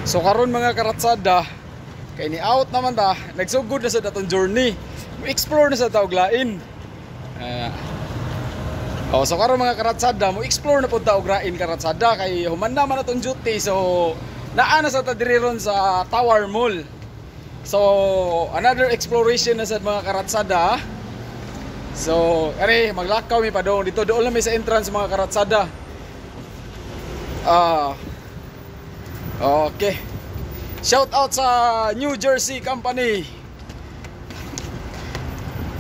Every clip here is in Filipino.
So karon mga karatsada, kay ni out naman ta, nagsugod na sa datong journey. Mo-explore na sa taog lain. So karon mga karatsada, mo-explore na pud taog lain karatsada kay human naman atong duty. So naa na sa ta diri ron sa Tower Mall. So another exploration na sa mga karatsada. So kani maglakaw mi pa doon dito doon lang mi sa entrance mga karatsada. Okay. Shout out sa New Jersey Company.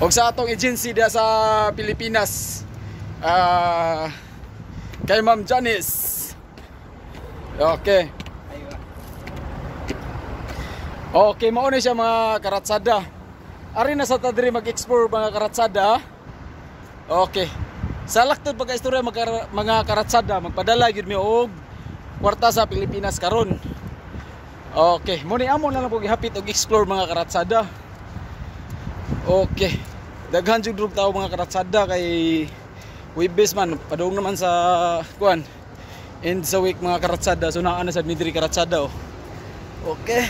O sa atong agency dia sa Pilipinas. Kay Ma'am Janice. Okay. Okay, mao ni siya mga karatsada. Ari na sa ta diri mag-explore mga karatsada. Okay. Sa laktod pagka-istorya mga karatsada, magpadala gyud mi og kwarta sa Pilipinas karon. Okay, mo ni amo na lang pug gihapit og explore mga karatsada. Okay. Daghan jud drug tao mga karatsada kay Webes man padung naman sa kuan. End sa week mga karatsada, so naa na sad mi diri karatsada oh. Okay.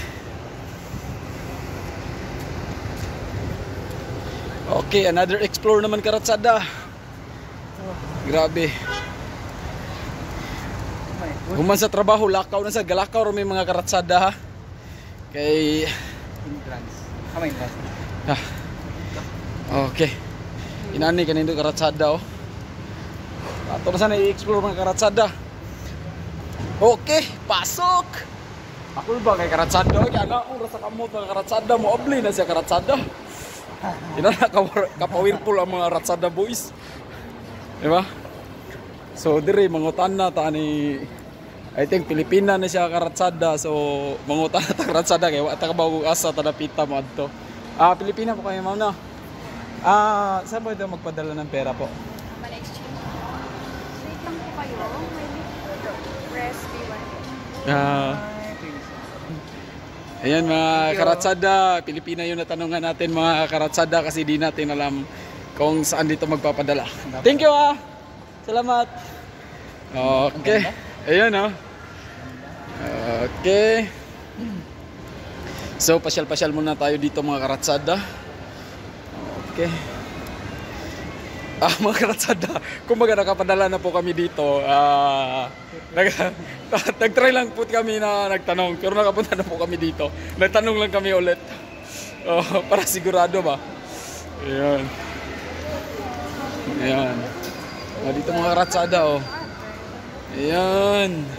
Okay, another explore naman karatsada. Grabe. Human sa trabaho, lakaw na sa galakaw ro may mga karatsada ha. Kay entrance. Entrance. Okay. Inani kanindo karatsada oh. Ato na sana i-explore mga karatsada. Okay, pasok. Ako ba kay karatsada? Kaya na oras sa kamot mga karatsada mo obli na siya karatsada. Ina na ka-powerful ang mga karatsada boys. Diba? So dire mangutan na ta ni I think Pilipina na siya karatsada. So mangutan na ta karatsada kay wa ta kabaw asa ta napita mo adto. Pilipina po kayo ma'am na. Saan ba ito magpadala ng pera po? Money exchange. Wait lang po kayo. May press B1. Ayan mga karatsada, Pilipina yung natanungan natin mga karatsada kasi di natin alam kung saan dito magpapadala. Thank you Salamat. Okay. Ayan Okay. So pasyal-pasyal muna tayo dito mga karatsada. Okay. Mga karatsada, kumbaga nakapadala na po kami dito. Nag-try lang po kami na nagtanong, pero nakapunta na po kami dito. Nagtanong lang kami ulit. Para sigurado ba? Ayan. Ayan. Dito mga karatsada oh. Ayan.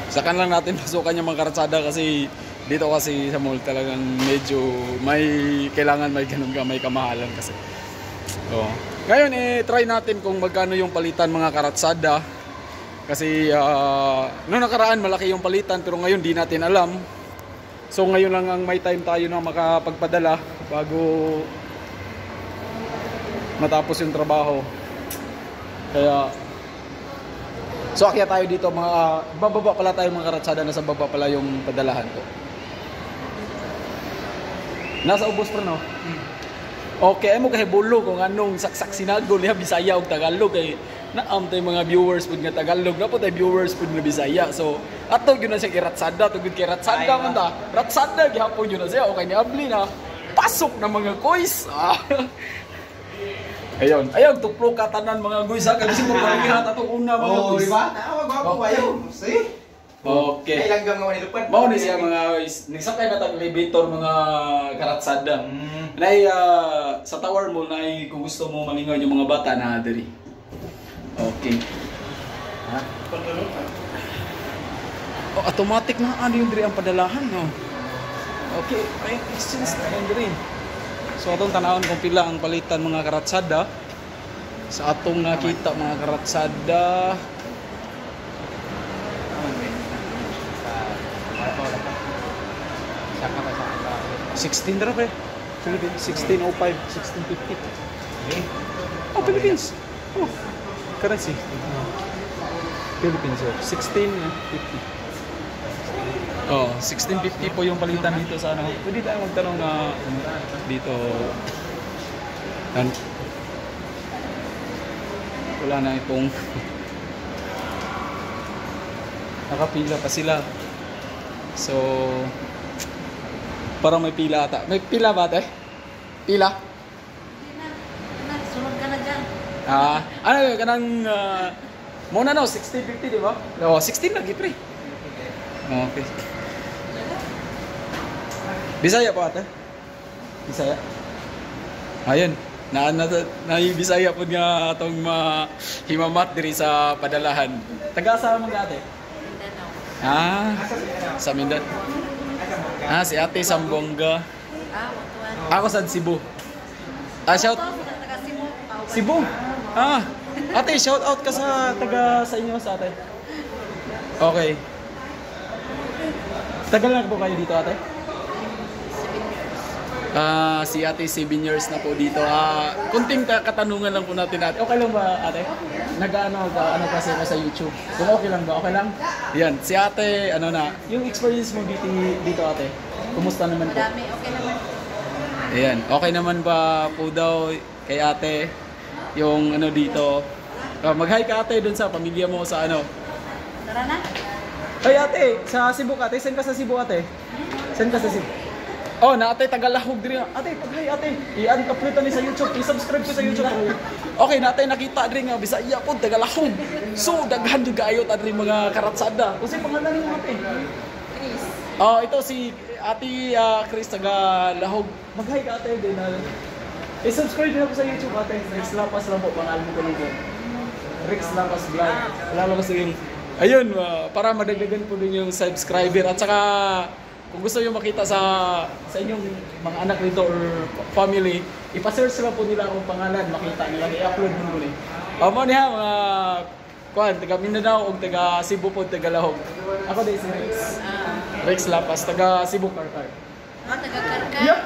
Sakan lang natin pasukan yung mga karatsada kasi dito kasi sa mall talagang medyo may kailangan may ganun ka, may kamahalan kasi. Ngayon try natin kung magkano yung palitan mga karatsada. Kasi noong nakaraan malaki yung palitan pero ngayon di natin alam. So ngayon lang ang may time tayo na makapagpadala bago matapos yung trabaho. Kaya so akyat tayo dito mga bababa pala tayo mga karatsada, nasa baba pala yung padalahan ko. Nasa ubos pa no? Okay, ay mo kahibulo kung anong saksak sinagol niya Bisaya ug Tagalog kay naam tay mga viewers pud nga Tagalog, na po tay viewers pud nga Bisaya. So ato gyud na siya kiratsada, tugod kay ratsada man ta. Ratsada gihapon gyud na siya okay ni abli na. Pasok na mga kois. Ayun, tuplo ka tanan mga guys ha, kasi mo paligihan atong una mga guys. Di ba? Gwapo kayo. See? Okay. Ay langgam nga nilupad. Mao ni siya mga guys. Nagsakay na tag elevator mga karatsada. Nay sa Tower Mall nay kung gusto mo malingaw yung mga bata na diri. Okay. Ha? Automatic na ano yung diri ang padalahan no. Okay, ay exchange na yung diri. So atong tanawon kung pila ang palitan mga karatsada. Sa atong nakita mga karatsada. 16 dara pre. Philippines 1605, 1650. Philippines. Currency. Philippines 1650. 1650 po yung palitan dito sa ano. Pwede tayo magtanong na dito. Wala na itong Nakapila pa sila. So, parang may pila ata. May pila ba ate? Pila? Sunod ka na dyan. Ano yun? Kanang, muna no, 16.50 di ba? Oo, 16 lagi pre. Okay. Bisaya po ate? Bisaya? Ayun. Bisaya po nga itong himamat diri sa padalahan. Taga-asa mo nga ate? Sa Mindanao. Si ate Sambongga. Ako sa Cebu. Shout Cebu. Ate, shout out ka sa taga sa inyo sa ate. Okay. Tagal na po kayo dito ate? Si ate 7 years na po dito. Kunting katanungan lang po natin ate. Okay lang ba ate? Nag-ano kasi ako sa YouTube. Kung okay lang ba? Okay lang? Yan, si ate, yung experience mo dito ate. Kumusta naman po? Madami, okay naman. Ayan, okay naman ba po daw kay ate yung dito? Mag-hi ka ate dun sa pamilya mo sa Tara na. Ay ate, sa Cebu ka ate? Saan ka sa Cebu ate? Saan ka sa Cebu? Oh, na ate, tagalahog diri. Ate, pag-hi ate. I-upload ni sa YouTube. I-subscribe ko sa YouTube. Okay, na ate, nakita diri nga Bisaya po, tagalahog. So, daghan jud kaayo ta diri mga karatsada. Kasi pangalan mo ate. Chris. Ito si Ate Chris tagalahog. Mag-hi ka ate din. I-subscribe din ako sa YouTube ate. Rex Lapas lang po pangalan mo ko. Rex Lapas Vlog. Wala lang kasi yung ayun, para madagdagan po din yung subscriber at saka kung gusto nyo makita sa inyong mga anak nito or family, ipa-search lang po nila akong pangalan, makita nila, i-upload mo ko ni. Mo niya, mga taga Mindanao o taga Cebu po, taga Lahog. Ako din si Rex. Rex Lapas, taga Cebu Karkar. Taga Karkar? Yup!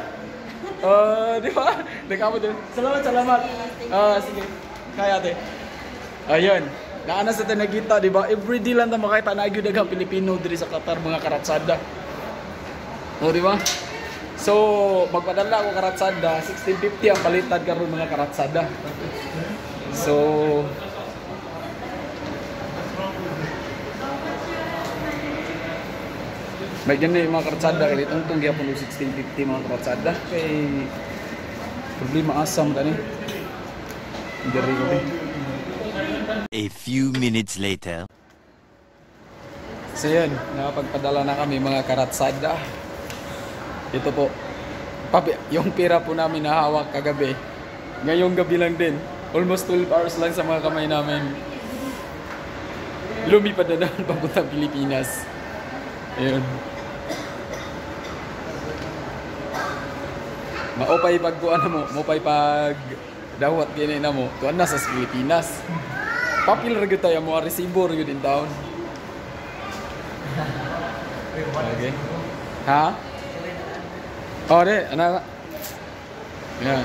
Di ba? Nagkamo din. Salamat. Sige. Kaya ate. Ayun. Naanas natin nakita, di ba? Everyday lang na makita na agyo daghang Pilipino diri sa Qatar, mga karatsada. O, di ba? So, magpadala ako karatsada, 16.50 ang palitan karon mga karatsada. So, may ganyan yung mga karatsada, kaya itong tunggi po 16.50 mga karatsada. Kaya, problema asam ka ni. Dari ko din. A few minutes later. So yun, nakapagpadala na kami mga karatsada. Ito po, yung pera po namin nahawak kagabi. Ngayong gabi lang din, almost 12 hours lang sa mga kamay namin. Lumipad na naman papunta Pilipinas. Ayun. Maupay pagkuan mo, maupay pag dawat gini na mo, tuan na sa Pilipinas. Popular gyud tayo mo resibo gyud in town. Okay. Ha? Oh, de, anak. Yan.